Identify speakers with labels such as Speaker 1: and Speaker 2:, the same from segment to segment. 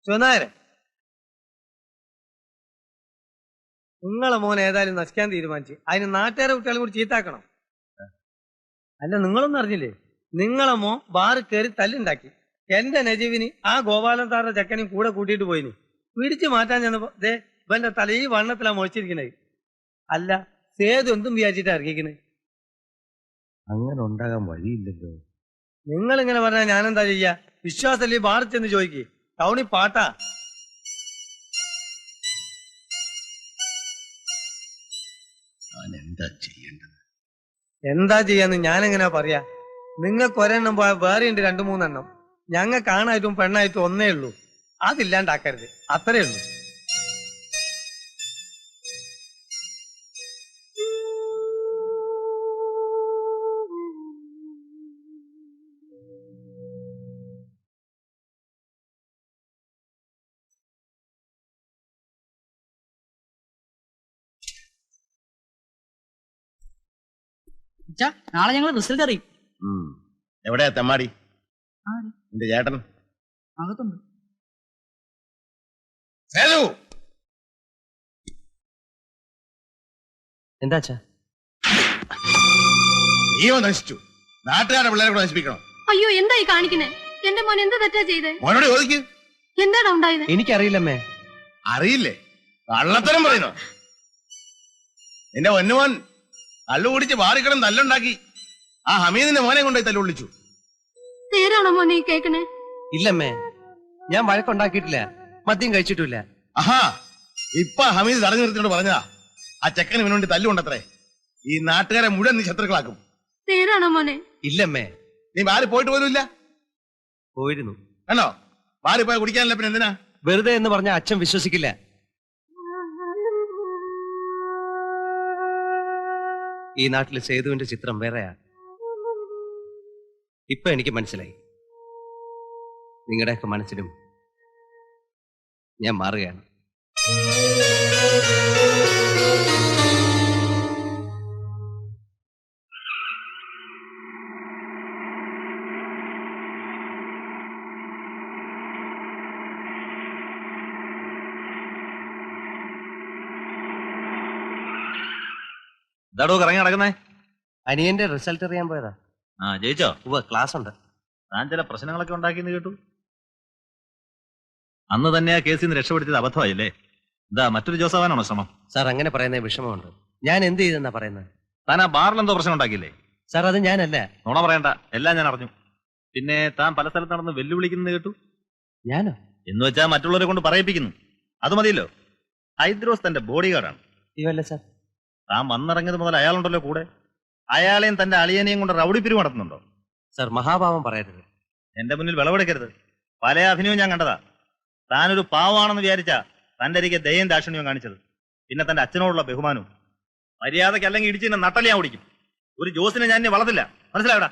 Speaker 1: ചുവന്നാരെ നിങ്ങളെ മോൻ ഏതായാലും നശിക്കാൻ തീരുമാനിച്ചു. അതിന് നാട്ടുകാരെ കുട്ടികളെ കൂടി ചീത്താക്കണം. അല്ല, നിങ്ങളൊന്നും അറിഞ്ഞില്ലേ? നിങ്ങളെ മോൻ ബാറ് കയറി തല്ലുണ്ടാക്കി. എന്റെ നജീവിന് ആ ഗോപാലൻ താറിന്റെ ചെക്കനും കൂടെ കൂട്ടിയിട്ട് പോയിന്. പിടിച്ചു മാറ്റാൻ ചെന്നപ്പോ ദേ ഇവന്റെ തല ഈ വണ്ണത്തിലാ മുളച്ചിരിക്കണത്. അല്ല, സേതു എന്തും വിചാരിച്ചിട്ടാ ഇറങ്ങിക്കണ്.
Speaker 2: അങ്ങനെ ഉണ്ടാകാൻ വഴിയില്ലല്ലോ.
Speaker 1: നിങ്ങൾ ഇങ്ങനെ പറഞ്ഞാൽ ഞാനെന്താ ചെയ്യാ? വിശ്വാസല്ലേ ബാറിൽ ചെന്ന് ചോദിക്ക്. ടൗണിൽ പാട്ടാ. എന്താ ചെയ്യാന്ന് ഞാനെങ്ങനെയാ പറയാ? നിങ്ങൾക്ക് ഒരെണ്ണം പോയാൽ വേറെയുണ്ട് 2-3 എണ്ണം. ഞങ്ങൾക്ക് ആണായിട്ടും പെണ്ണായിട്ടും ഒന്നേ ഉള്ളൂ. അതില്ലാണ്ടാക്കരുത്, അത്രേ ഉള്ളൂ.
Speaker 3: നാളെ ഞങ്ങൾ റിസൾട്ട് അറിയും.
Speaker 2: എവിടെയാ തെമ്മാടി? എന്റെ ചേട്ടൻ
Speaker 3: അകത്തുണ്ട്.
Speaker 1: എന്താച്ചാ?
Speaker 2: നീയോ നശിച്ചു, നാട്ടുകാരുടെ പിള്ളേരെ കൂടെ നശിപ്പിക്കണം.
Speaker 4: അയ്യോ, എന്തായി കാണിക്കുന്നേ? എന്റെ മോൻ എന്താ തെറ്റാ ചെയ്തേ?
Speaker 2: മോനോട് ചോദിക്ക്.
Speaker 4: എന്താടാ ഉണ്ടായത്?
Speaker 1: എനിക്കറിയില്ലമ്മേ.
Speaker 2: അറിയില്ലേ? കള്ളത്തരം പറയുന്നു. നിന്റെ പൊന്നുമോൻ കള്ളു കുടിച്ച് ബാറിക്കിടന്ന് തല്ലുണ്ടാക്കി. ആ ഹമീദിന്റെ മോനെ കൊണ്ടുപോയി തല്ലുള്ളിച്ചു.
Speaker 4: നേരാണോ മോനെ കേക്കണേ?
Speaker 1: ഇല്ലമ്മേ, ഞാൻ വഴക്കുണ്ടാക്കിയിട്ടില്ല, മദ്യം കഴിച്ചിട്ടില്ല.
Speaker 2: ആഹാ, ഇപ്പൊ ഹമീദ് തടഞ്ഞു നിർത്തിയോണ്ട് പറഞ്ഞതാ ആ ചെക്കന് ഇവന് വേണ്ടി തല്ലുകൊണ്ടത്രേ. ഈ നാട്ടുകാരെ മുഴുവൻ നീ ശത്രുക്കളാക്കും.
Speaker 4: നേരാണോ മോനെ?
Speaker 1: ഇല്ലമ്മേ.
Speaker 2: നീ ബാറി പോയിട്ട് പോലും ഇല്ല?
Speaker 1: പോയിരുന്നു.
Speaker 2: ആണോ? ബാറി പോയി കുടിക്കാനല്ല, പിന്നെ എന്തിനാ?
Speaker 1: വെറുതെ എന്ന് പറഞ്ഞ അച്ഛൻ വിശ്വസിക്കില്ല. ഈ നാട്ടില് സേതുവിന്റെ ചിത്രം വേറെയാ. ഇപ്പൊ എനിക്ക് മനസ്സിലായി. നിങ്ങളുടെയൊക്കെ മനസ്സിലും ഞാൻ മാറുകയാണ്.
Speaker 5: എന്താടോ കറങ്ങി നടക്കുന്നേ?
Speaker 1: അനിയന്റെ റിസൾട്ട് അറിയാൻ പോയതാ.
Speaker 5: ജയിച്ചോ?
Speaker 1: ക്ലാസ് ഉണ്ട്.
Speaker 5: ഞാൻ ചില പ്രശ്നങ്ങളൊക്കെ ഉണ്ടാക്കിയെന്ന് കേട്ടു. അന്ന് തന്നെ ആ കേസിൽ നിന്ന് രക്ഷപ്പെടുത്തിയത് അബദ്ധമായില്ലേ? എന്താ മറ്റൊരു ജോസഫാനാണോ ശ്രമം?
Speaker 1: സാർ, അങ്ങനെ പറയുന്ന വിഷമമുണ്ട്. ഞാൻ എന്ത് ചെയ്തെന്നാ പറയുന്നത്?
Speaker 5: താൻ ആ ബാറിൽ എന്തോ പ്രശ്നം ഉണ്ടാക്കിയില്ലേ?
Speaker 1: സാർ, അത് ഞാനല്ല.
Speaker 5: നുണ പറയണ്ട, എല്ലാം ഞാൻ അറിഞ്ഞു. പിന്നെ താൻ പല സ്ഥലത്ത് നടന്ന് വെല്ലുവിളിക്കുന്നത് കേട്ടു.
Speaker 1: ഞാനോ?
Speaker 5: എന്ന് വെച്ചാൽ മറ്റുള്ളവരെ കൊണ്ട് പറയിപ്പിക്കുന്നു. അത് മതിയല്ലോ. ഹൈദ്രോസ് തന്റെ ബോഡി ഗാർഡാണ്.
Speaker 1: ഇവല്ല സാർ.
Speaker 5: താൻ വന്നിറങ്ങിയത് മുതൽ അയാളുണ്ടല്ലോ കൂടെ. അയാളെയും തന്റെ അളിയനെയും കൊണ്ട് റൗഡി പിരിവ് നടത്തുന്നുണ്ടോ?
Speaker 1: സാർ, മഹാഭാവം പറയരുത്.
Speaker 5: എന്റെ മുന്നിൽ വിളവെടുക്കരുത്. പല അഭിനയവും ഞാൻ കണ്ടതാ. താനൊരു പാവമാണെന്ന് വിചാരിച്ചാ തന്റെ അരികെ ദയയും ദാക്ഷിണ്യവും കാണിച്ചത്. പിന്നെ തന്റെ അച്ഛനോടുള്ള ബഹുമാനവും. മര്യാദയ്ക്ക് അല്ലെങ്കിൽ ഇടിച്ച് നട്ടല് ഞാൻ ഓടിക്കും. ഒരു ജോസിനെ ഞാൻ ഇനി വളർത്തില്ല, മനസ്സിലായടാ?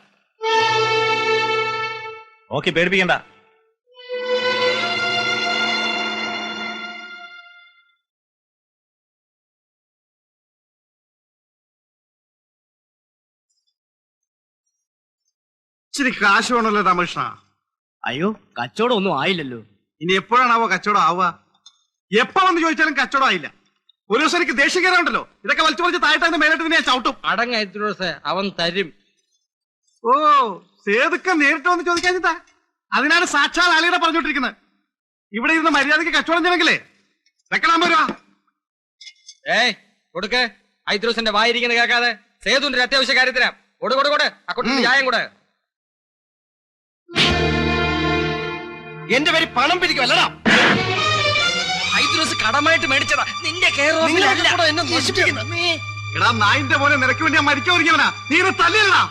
Speaker 5: ഓക്കെ, പേടിപ്പിക്കണ്ട.
Speaker 6: ഇച്ചിരി കാശ് വേണമല്ലോ രാമകൃഷ്ണ.
Speaker 3: അയ്യോ, കച്ചവടം ഒന്നും ആയില്ലല്ലോ.
Speaker 6: ഇനി എപ്പോഴാണാവോ കച്ചവടം ആവുക? എപ്പോ വന്ന് ചോദിച്ചാലും കച്ചവടം ആയില്ല. ഒരു ദിവസം എനിക്ക് ദേഷ്യം കയറുണ്ടല്ലോ. ഇതൊക്കെ വലിച്ചു വലിച്ച് താഴെ മേലിട്ട് ഞാൻ ചവിട്ടും.
Speaker 7: അടങ്ങ, അവൻ തരും.
Speaker 6: ഓ, സേതുക്ക നേരിട്ട് വന്ന് ചോദിക്കാഞ്ഞിട്ടാ? അതിനാണ് സാക്ഷാൽ ആളിയുടെ പറഞ്ഞോണ്ടിരിക്കുന്നത്. ഇവിടെ ഇരുന്ന് മര്യാദയ്ക്ക് കച്ചവടം ചെയ്യണമെങ്കിലേ വെക്കണം വരുവാ.
Speaker 7: കൊടുക്ക്. ഐദ്രോസിന്റെ വായിരിക്കുന്നത് കേൾക്കാതെ സേതുവിന്റെ അത്യാവശ്യ കാര്യത്തിനാ. കൊടു അക്കൗണ്ടിൽ ചായം കൂടെ.
Speaker 1: എന്റെ പേര് പണം പിരിക്കുമല്ലടാ.
Speaker 7: ഐദ്രോസ് കടമായിട്ട് മേടിച്ചതാ. നിന്റെ
Speaker 6: എടാ നായിന്റെ പോലെ നിനക്ക് വേണ്ടി ഞാൻ മരിക്കാൻ ഒരുങ്ങിയവനാ. നീ തല്ലിയല്ലടാ.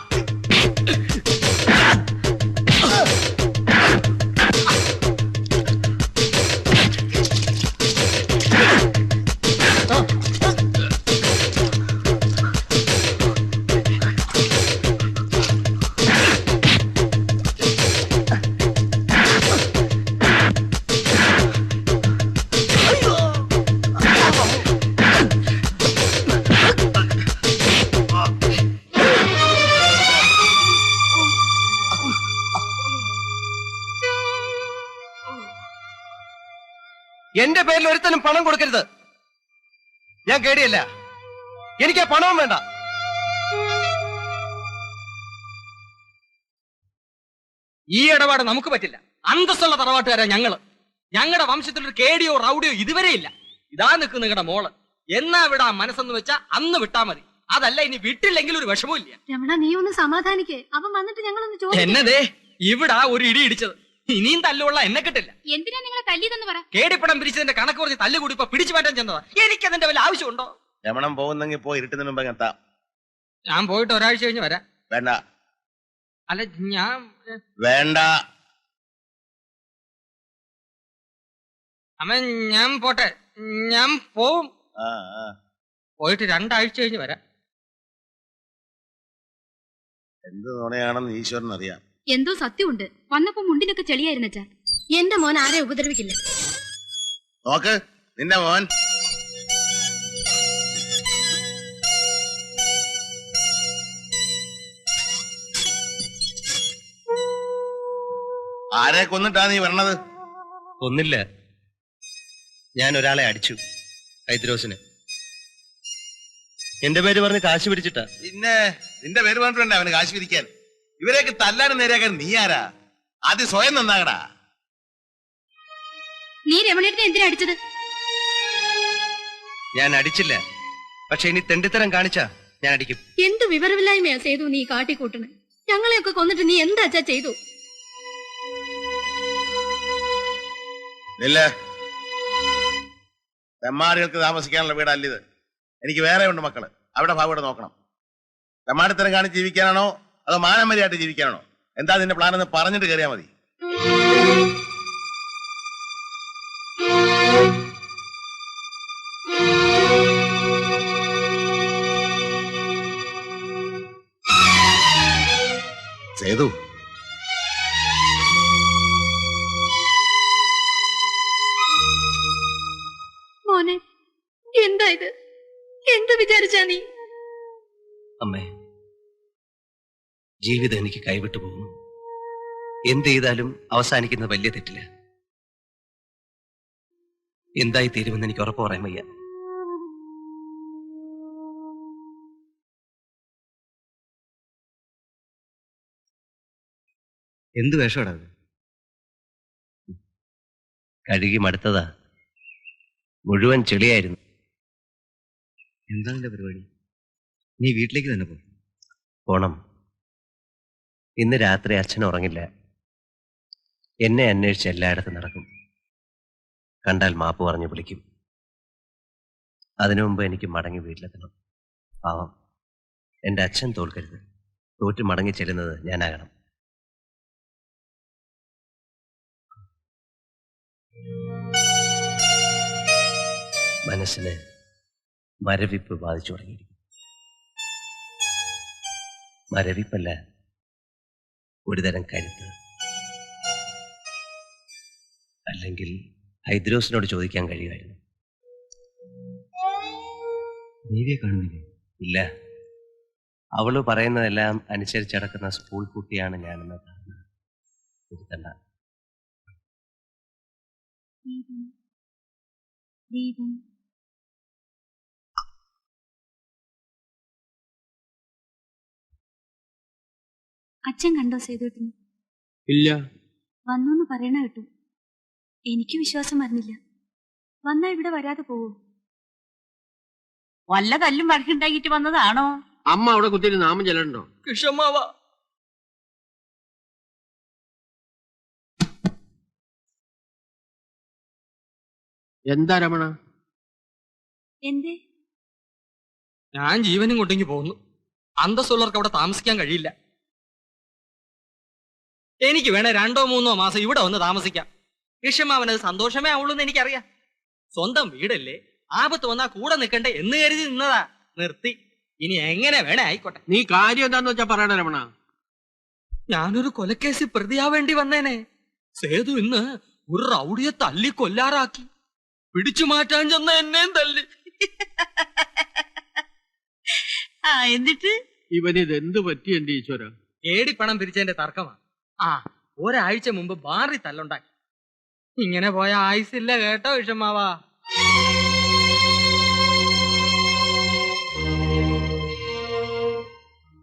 Speaker 8: എന്റെ പേരിൽ ഒരുത്തനും പണം കൊടുക്കരുത്. ഞാൻ കേടിയല്ല, എനിക്ക് ആ പണവും വേണ്ട.
Speaker 7: ഈ ഇടപാട് നമുക്ക് പറ്റില്ല. അന്തസ്സുള്ള തറവാട്ടുകാരാ ഞങ്ങള്. ഞങ്ങളുടെ വംശത്തിലൊരു കേടിയോ റൗഡിയോ ഇതുവരെ ഇല്ല. ഇതാ നിൽക്കും നിങ്ങളുടെ മോള്. എന്നാ വിടാ മനസ്സെന്ന് വെച്ചാ അന്ന് വിട്ടാ മതി. അതല്ല ഇനി വിട്ടില്ലെങ്കിൽ ഒരു വിഷമവും ഇല്ല.
Speaker 4: രമണ, നീ ഒന്ന് സമാധാനിക്കേ. അവൻ വന്നിട്ട് ഞങ്ങളൊന്ന് ചോദിച്ചു.
Speaker 7: എന്നതേ ഇവിടാ ഒരു ഇടി ഇടിച്ചത്. ഇനിയും തല്ലുള്ള എന്നെ കിട്ടില്ല.
Speaker 4: എന്തിനാ നിങ്ങളെ തല്ലിയതെന്ന് പറ.
Speaker 7: കേടിപ്പടം പിരിച്ചതിന്റെ കണക്ക് കുറച്ച് തല്ലുകൂടി ഇപ്പൊ പിടിച്ചു മാറ്റാൻ ചെന്നതാ. എനിക്കതിന്റെ വല്ല ആവശ്യമുണ്ടോ?
Speaker 2: രമണം പോകുന്നെങ്കിൽ പോയി ഇരുട്ടുന്നതിന് മുമ്പ് എത്താം.
Speaker 7: ഞാൻ പോയിട്ട് ഒരാഴ്ച കഴിഞ്ഞ് വരാം.
Speaker 2: വേണ്ട
Speaker 7: അല്ല ഞാൻ
Speaker 2: വേണ്ട.
Speaker 7: അമ്മ ഞാൻ പോട്ടെ. ഞാൻ പോവും.
Speaker 2: ആ ആ.
Speaker 7: പോയിട്ട് 2 ആഴ്ച കഴിഞ്ഞ് വരാം.
Speaker 2: എന്ത് നുണയാണെന്ന് ഈശ്വരൻ അറിയാം.
Speaker 4: എന്തോ സത്യമുണ്ട്. വന്നപ്പോ മുണ്ടിനൊക്കെ ചെളിയായിരുന്നച്ചാ. എന്റെ മോൻ ആരെ ഉപദ്രവിക്കില്ല.
Speaker 2: നോക്ക് നിന്റെ മോൻ. ആരെ കൊന്നിട്ടാ നീ വരണത്?
Speaker 8: ഒന്നില്ല, ഞാൻ ഒരാളെ അടിച്ചു, ഹൈദ്രോസിന്. എന്റെ പേര് പറഞ്ഞ് കാശ് പിടിച്ചിട്ടാ.
Speaker 2: പിന്നെ നിന്റെ പേര് പറഞ്ഞിട്ടുണ്ട് അവന് കാശ് പിരിക്കാൻ. ഇവരെയൊക്കെ തല്ലാനും നേരെയാക്കാൻ നീ ആരാ? ആദ്യം സ്വയം നന്നാകടാ.
Speaker 4: നീ രമണേട്ടനെ എന്തിനാ അടിച്ചത്?
Speaker 8: ഞാൻ അടിച്ചില്ല, പക്ഷെ ഇനി തെണ്ടിത്തരം കാണിച്ചാ ഞാൻ അടിക്കും.
Speaker 4: എന്ത് വിവരമില്ലായ്മയാ സേതു നീ കാട്ടിക്കൂട്ടണ്. ഞങ്ങളെയൊക്കെ കൊന്നിട്ട് നീ എന്താച്ചാ ചെയ്തു?
Speaker 2: ഇല്ല, തെമ്മാടികൾക്ക് താമസിക്കാനുള്ള വീടല്ലിത്. എനിക്ക് വേറെ ഉണ്ട് മക്കള്. അവിടെ ഭാഗം നോക്കണം. തെമ്മാടിത്തരം കാണിച്ച് ജീവിക്കാനാണോ അതോ മാനമര്യാദയായിട്ട് ജീവിക്കാനാണോ? എന്താ നിന്റെ പ്ലാൻ എന്ന് പറഞ്ഞിട്ട് കയറിയാ മതി. സേതു,
Speaker 4: മോനെ, എന്താ ഇത്? എന്ത് വിചാരിച്ചാ നീ?
Speaker 8: അമ്മേ, ജീവിതം എനിക്ക് കൈവിട്ടു പോകുന്നു. എന്ത് ചെയ്താലും അവസാനിക്കുന്ന വലിയ തെറ്റില്ല. എന്തായി തീരുമെന്ന് എനിക്ക് ഉറപ്പ് പറയാൻ വയ്യ. എന്ത് വേഷമാടാ അത്? കഴുകി മടുത്തതാ, മുഴുവൻ ചെളിയായിരുന്നു. എന്താ നിന്റെ പരിപാടി? നീ വീട്ടിലേക്ക് തന്നെ പോണം. ഇന്ന് രാത്രി അച്ഛൻ ഉറങ്ങില്ല. എന്നെ അന്വേഷിച്ച് എല്ലായിടത്തും നടക്കും. കണ്ടാൽ മാപ്പ് പറഞ്ഞു വിളിക്കും. അതിനു മുമ്പ് എനിക്ക് മടങ്ങി വീട്ടിലെത്തണം. പാവം, എന്റെ അച്ഛൻ തോൽക്കരുത്. തോറ്റ് മടങ്ങി ചെല്ലുന്നത് ഞാനാകണം. മനസ്സിന് മരവിപ്പ് ബാധിച്ചു തുടങ്ങിയിരിക്കും. മരവിപ്പല്ല, ഒരുതരം കരുത്ത്. അല്ലെങ്കിൽ ഹൈദ്രോസിനോട് ചോദിക്കാൻ കഴിയുമായിരുന്നു. ദേവിയെ കാണുന്നില്ലേ? ഇല്ല, അവള് പറയുന്നതെല്ലാം അനുസരിച്ചടക്കുന്ന സ്കൂൾ കുട്ടിയാണ് ഞാനെന്ന ധാരണ ഇരുത്തണ്ട.
Speaker 4: അച്ഛൻ കണ്ടോ സേതുട്ടിന്?
Speaker 3: ഇല്ല.
Speaker 4: വന്നു പറയണ കേട്ടു. എനിക്ക് വിശ്വാസം വരുന്നില്ല. വന്നാ ഇവിടെ വരാതെ പോവോ?
Speaker 9: വല്ല തല്ലും വഴക്കുണ്ടാക്കിട്ട് വന്നതാണോ?
Speaker 3: അമ്മ അവിടെ കുത്തിരി നാമം ചെല്ലണ്ടോ?
Speaker 7: കിഷമാവാ.
Speaker 3: എന്താ രമണ?
Speaker 4: എന്തേ?
Speaker 7: ഞാൻ ജീവനും കൊണ്ടെങ്കി പോകുന്നു. അന്തസ്സുള്ളവർക്ക് അവിടെ താമസിക്കാൻ കഴിയില്ല. എനിക്ക് വേണേ 2-3 മാസം ഇവിടെ വന്ന് താമസിക്കാം. കിഷമാവനത് സന്തോഷമേ ആവുള്ളൂ എന്ന് എനിക്കറിയാം. സ്വന്തം വീടല്ലേ, ആപത്ത് വന്നാ കൂടെ നിൽക്കണ്ടേ എന്ന് കരുതി നിന്നതാ. നിർത്തി. ഇനി എങ്ങനെ വേണേ ആയിക്കോട്ടെ.
Speaker 3: നീ കാര്യം എന്താന്ന് വെച്ചാ പറയണ രമണ.
Speaker 7: ഞാനൊരു കൊലക്കേസിൽ പ്രതിയാവേണ്ടി വന്നേനെ. സേതു ഇന്ന് ഒരു റൗഡിയെ തല്ലി കൊല്ലാറാക്കി. പിടിച്ചു മാറ്റാൻ ചെന്ന എന്നെയും തല്ലി.
Speaker 9: എന്നിട്ട്
Speaker 3: ഇവനിത് എന്ത് പറ്റി എന്റെ ഈശ്വര?
Speaker 7: ഏടിപ്പണം പിരിച്ചതിന്റെ തർക്കമാണ്. ഒരാഴ്ച മുമ്പ് ബാറി തല്ലുണ്ടാക്കി. ഇങ്ങനെ പോയ ആയുസില്ല കേട്ടോ വിഷമാവാ.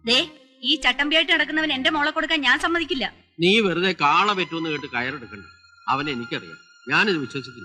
Speaker 9: ദേ ഈ ചട്ടമ്പിയായിട്ട് നടക്കുന്നവൻ എന്റെ മോളെ കൊടുക്കാൻ ഞാൻ സമ്മതിക്കില്ല.
Speaker 3: നീ വെറുതെ കാള പറ്റുമെന്ന് കേട്ട് കയറെടുക്കണ്ട. അവനെ എനിക്കറിയാം. ഞാനിത് വിശ്വസിക്കില്ല.